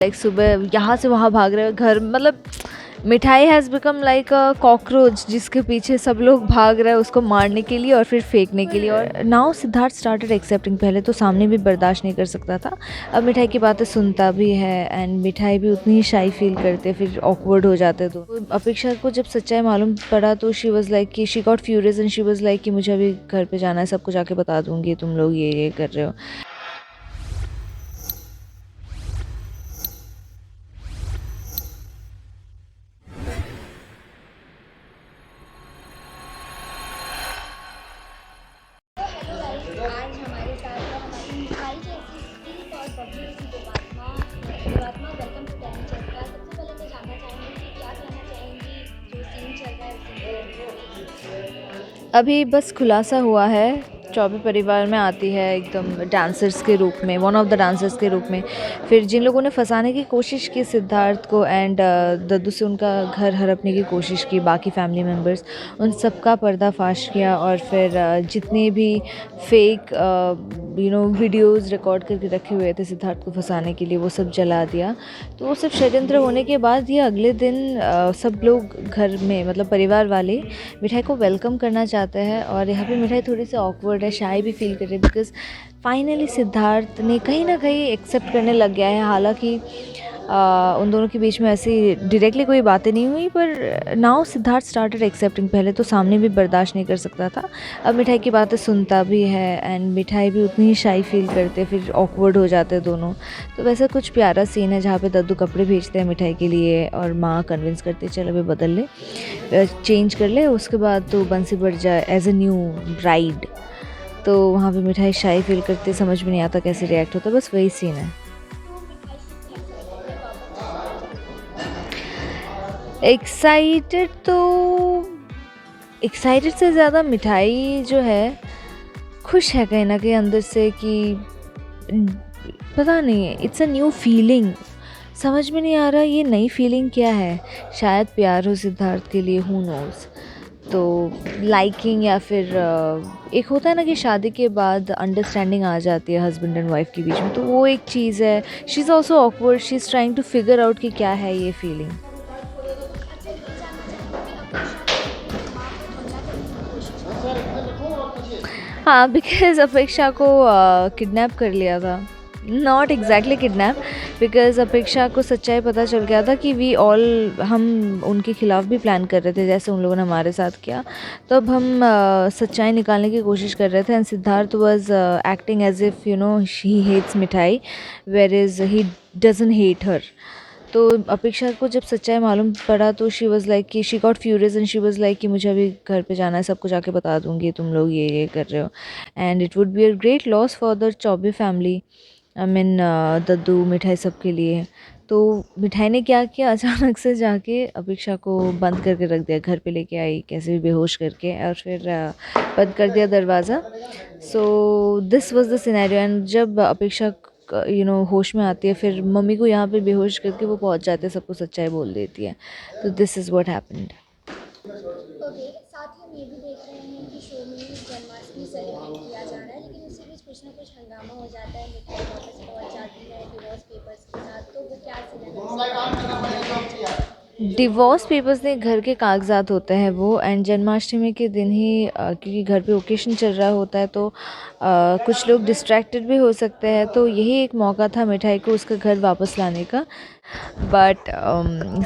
Like सुबह यहाँ से वहाँ भाग रहे हैं घर, मतलब मिठाई has become like a cockroach जिसके पीछे सब लोग भाग रहे हैं उसको मारने के लिए और फिर फेंकने के लिए। और नाउ सिद्धार्थ स्टार्टेड एक्सेप्टिंग। पहले तो सामने भी बर्दाश्त नहीं कर सकता था, अब मिठाई की बातें सुनता भी है एंड मिठाई भी उतनी ही शाई फील करते, फिर ऑकवर्ड हो जाते। तो अपेक्षा को जब सच्चाई मालूम पड़ा तो शी वॉज़ लाइक कि she got furious and she was like कि मुझे अभी घर पे जाना है, सबको जाके बता दूँगी तुम लोग ये कर रहे हो। आज हमारे साथ है हमारी मिठाई जैसी स्वीट और बबली सी देवात्मा। देवात्मा, वेलकम टू टैलेंट चर्चा। सबसे पहले तो जानना चाहेंगे कि क्या कहना चाहेंगी जो सीन चल रहा है उसी में। अभी बस खुलासा हुआ है, चौबे परिवार में आती है एकदम डांसर्स के रूप में, वन ऑफ द डांसर्स के रूप में। फिर जिन लोगों ने फंसाने की कोशिश की सिद्धार्थ को एंड दद्दू से उनका घर हड़पने की कोशिश की, बाकी फैमिली मेम्बर्स, उन सब का पर्दाफाश किया। और फिर जितने भी फेक वीडियोस रिकॉर्ड करके रखे हुए थे सिद्धार्थ को फंसाने के लिए, वो सब जला दिया। तो वो सब षड्यंत्र होने के बाद ये अगले दिन सब लोग घर में, मतलब परिवार वाले मिठाई को वेलकम करना चाहते हैं। और यहाँ पे मिठाई थोड़ी सी ऑकवर्ड है, शाय भी फील कर रही है, बिकॉज फाइनली सिद्धार्थ ने कहीं ना कहीं एक्सेप्ट करने लग गया है। हालांकि उन दोनों के बीच में ऐसी डायरेक्टली कोई बातें नहीं हुई, पर नाउ सिद्धार्थ स्टार्टेड एक्सेप्टिंग। पहले तो सामने भी बर्दाश्त नहीं कर सकता था, अब मिठाई की बातें सुनता भी है एंड मिठाई भी उतनी ही शाई फील करते, फिर ऑकवर्ड हो जाते दोनों। तो वैसा कुछ प्यारा सीन है जहाँ पे दद्दू कपड़े भेजते हैं मिठाई के लिए और माँ कन्विंस करती है चल अभी बदल ले, चेंज कर ले, उसके बाद तो बंसी बढ़ जाए एज अ न्यू ब्राइड। तो वहाँ पे मिठाई शाई फील करते, समझ में नहीं आता कैसे रिएक्ट होता, बस वही सीन है। एक्साइटेड तो, एक्साइटेड से ज़्यादा मिठाई जो है खुश है कहीं ना कहीं अंदर से कि पता नहीं, इट्स अ न्यू फीलिंग। समझ में नहीं आ रहा ये नई फीलिंग क्या है, शायद प्यार हो सिद्धार्थ के लिए, हु नोज़। तो लाइकिंग या फिर एक होता है ना कि शादी के बाद अंडरस्टैंडिंग आ जाती है हस्बैंड एंड वाइफ के बीच में, तो वो एक चीज़ है। She is also awkward, she is trying to figure out कि क्या है ये फीलिंग। अच्छा, ये जानना चाहेंगे कि अपेक्षा ने अपनी माँ को हमला करने की कोशिश की। हाँ, बिकॉज अपेक्षा को किडनैप कर लिया था, नॉट एग्जैक्टली किडनैप, बिकॉज अपेक्षा को सच्चाई पता चल गया था कि हम उनके खिलाफ भी प्लान कर रहे थे जैसे उन लोगों ने हमारे साथ किया। तो अब हम सच्चाई निकालने की कोशिश कर रहे थे and Siddharth was acting as if he hates Mithai, whereas he doesn't hate her. तो अपेक्षा को जब सच्चाई मालूम पड़ा तो शी वॉज़ लाइक कि she got furious and she was like कि मुझे अभी घर पे जाना है, सबको जाके बता दूँगी तुम लोग ये कर रहे हो। And it would be a great loss for the Chaubey family, I mean दद्दू मिठाई सब के लिए। तो मिठाई ने क्या किया, अचानक से जाके अपेक्षा को बंद करके रख दिया, घर पे लेके आई कैसे भी बेहोश करके, और फिर बंद कर दिया दरवाज़ा। So this was the scenario. And जब अपेक्षा होश में आती है, फिर मम्मी को यहाँ पे बेहोश करके वो पहुँच जाते हैं, सबको सच्चाई बोल देती है। तो this is what happened. Okay, साथ ही हम ये भी देख रहे हैं कि शो में जन्माष्टमी सेलिब्रेट किया जा रहा है, लेकिन उससे बीच कुछ ना कुछ हंगामा हो जाता है, मिठाई वापस पहुंच जाती है डिवोर्स पेपर्स के साथ। तो वो क्या सीन है? डिवोर्स पेपर्स नहीं, घर के कागजात होते हैं वो। एंड जन्माष्टमी के दिन ही क्योंकि घर पे ओकेशन चल रहा होता है, तो कुछ लोग डिस्ट्रैक्टेड भी हो सकते हैं, तो यही एक मौका था मिठाई को उसका घर वापस लाने का। बट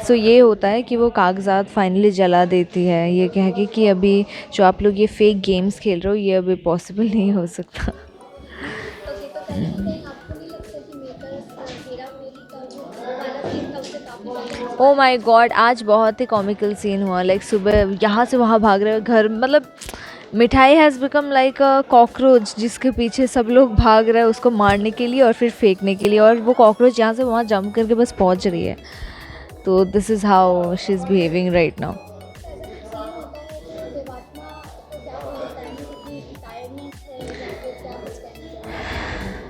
सो ये होता है कि वो कागजात फाइनली जला देती है, ये कह के कि अभी जो आप लोग ये फेक गेम्स खेल रहे हो ये अभी पॉसिबल नहीं हो सकता। ओके, तो कहीं ना कहीं आपको नहीं लगता कि मेकर्स हेरा फेरी का जो वाला सीन था उससे काफ़ी ज़्यादा ओ इंस्पायर माय गॉड, आज बहुत ही कॉमिकल सीन हुआ। लाइक सुबह यहाँ से वहाँ भाग रहे हैं घर, मतलब मिठाई has become like a cockroach जिसके पीछे सब लोग भाग रहे हैं उसको मारने के लिए और फिर फेंकने के लिए, और वो कॉकरोच यहाँ से वहाँ जंप करके बस पहुँच रही है। तो this is how she is behaving right now. ऐसा कुछ सीन होता है तो देवात्मा को क्या फील होता है, कितनी टायर्डनेस है या फिर क्या कुछ कहना चाहेंगे?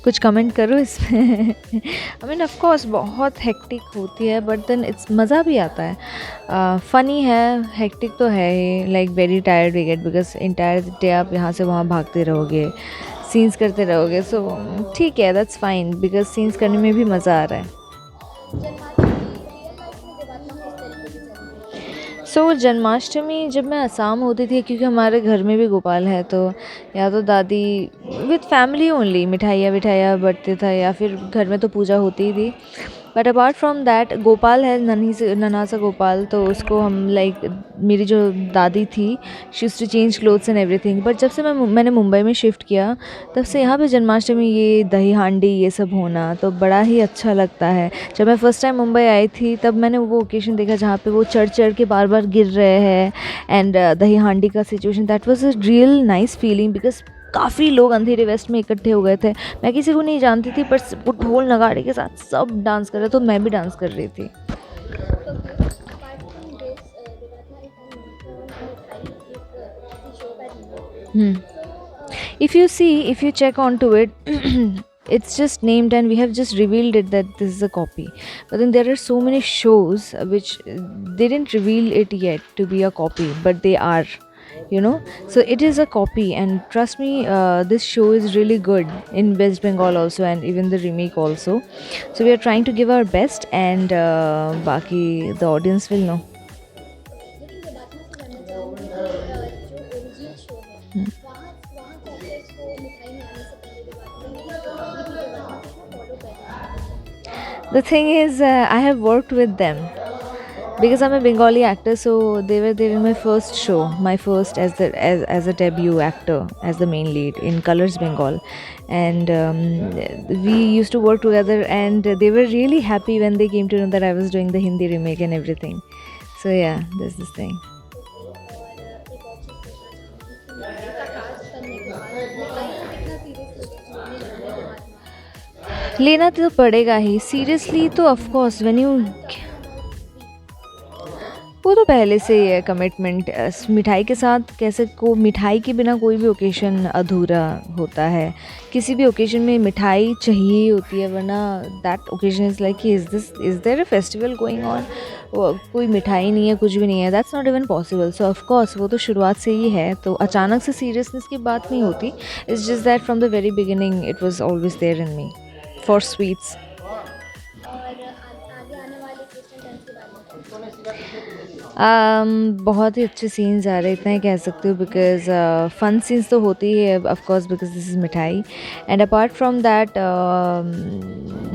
कुछ कमेंट करो इसमें। आई मीन ऑफ कोर्स बहुत हेक्टिक होती है, बट देन इट्स मज़ा भी आता है, फ़नी है। हेक्टिक तो है ही, like very tired we get, because entire day आप यहाँ से वहाँ भागते रहोगे, सीन्स करते रहोगे, सो ठीक है, दैट्स फाइन, बिकॉज सीन्स करने में भी मज़ा आ रहा है। जन्माष्टमी रियल लाइफ में देवात्मा किस तरीके से सेलिब्रेट सो जन्माष्टमी जब मैं असम होती थी, क्योंकि हमारे घर में भी गोपाल है, तो या तो दादी विद फैमिली ओनली मिठाइयाँ विठाइयाँ बटते था, या फिर घर में तो पूजा होती ही थी। But apart from that, Gopal है नन्ही से नन्हा सा गोपाल, तो उसको हम लाइक, मेरी जो दादी थी, she used to change clothes and everything. But जब से मैंने मुंबई में शिफ्ट किया, तब से यहाँ पे जन्माष्टमी, ये दही हांडी ये सब होना तो बड़ा ही अच्छा लगता है। जब मैं फ़र्स्ट टाइम मुंबई आई थी, तब मैंने वो ओकेशन देखा जहाँ पे वो चढ़ चढ़ के बार बार गिर रहे हैं, एंड दही हांडी का situation, that was a real nice feeling, because काफ़ी लोग अंधेरे वेस्ट में इकट्ठे हो गए थे। मैं किसी को नहीं जानती थी, पर वो ढोल नगाड़े के साथ सब डांस कर रहे थे, तो मैं भी डांस कर रही थी। अपार्ट फ्रॉम दिस देवात्मा इफ आई मिठाई एक ऐसी शो का remake so If you check onto it, it's just named and we have just revealed it that this is a copy. But then there are so many shows which they didn't reveal it yet to be a copy, but they are, you know. So it is a copy, and trust me, this show is really good in West Bengal also, and even the remake also. So we are trying to give our best, and baki the audience will know. लेकिन देवात्मा से जानना चाहूँगी कि जो original show है वहाँ वहाँ के एक्टर्स को मिठाई में आने से पहले देवात्मा कितना फॉलो कर रहे हैं। The thing is, I have worked with them because I'm a Bengali actor, so they were there in my first show, my first as a debut actor, as the main lead in Colors Bengal, and we used to work together, and they were really happy when they came to know that I was doing the Hindi remake and everything. So yeah, there's this thing. और एक और चीज़ पूछना चाहूँगी कि मिठाई का काज करने के बाद मिठाई को कितना सीरियसली लेने लग गए देवात्मा लेना तो पड़ेगा ही सीरियसली, तो ऑफ कोर्स व्हेन यू, वो तो पहले से ही है कमिटमेंट मिठाई के साथ। कैसे को मिठाई के बिना कोई भी ओकेशन अधूरा होता है, किसी भी ओकेशन में मिठाई चाहिए होती है, वरना that occasion is like is there a festival going on, कोई मिठाई नहीं है, कुछ भी नहीं है, that's not even possible. So of course वो तो शुरुआत से ही है, तो अचानक से सीरियसनेस की बात नहीं होती। It's just that from the very beginning it was always there in me for sweets. और आगे आने वाले क्रिस्टल डांस के बारे में बहुत ही अच्छे सीन्स आ रहे हैं, इतना ही कह सकती हूँ, बिकॉज फन सीन्स तो होती ही है of course, because this is Mithai, and apart from that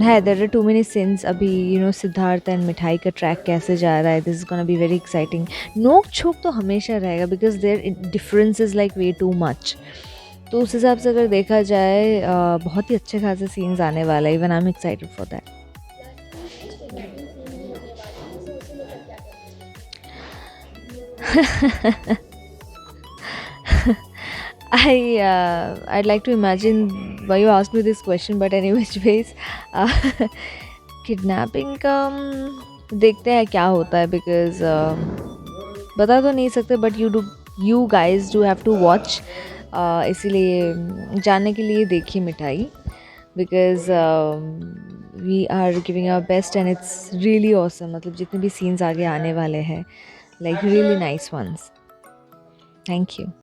है there are too many scenes अभी, you know, Siddharth and Mithai का ट्रैक कैसे जा रहा है, this is gonna be very exciting. नोक झोंक तो हमेशा रहेगा, because their difference is like way too much, तो उस हिसाब से अगर देखा जाए बहुत ही अच्छे खासे सीन्स आने वाला है, even I am excited for that. I'd like to imagine why you asked me this question, but anyways, ways, kidnapping का देखते हैं क्या होता है, बिकॉज बता तो नहीं सकते, but you guys do have to watch, इसीलिए जानने के लिए देखिए Mithai, because we are giving our best and it's really awesome. मतलब जितने भी सीन्स आगे आने वाले हैं, like really nice ones. Thank you.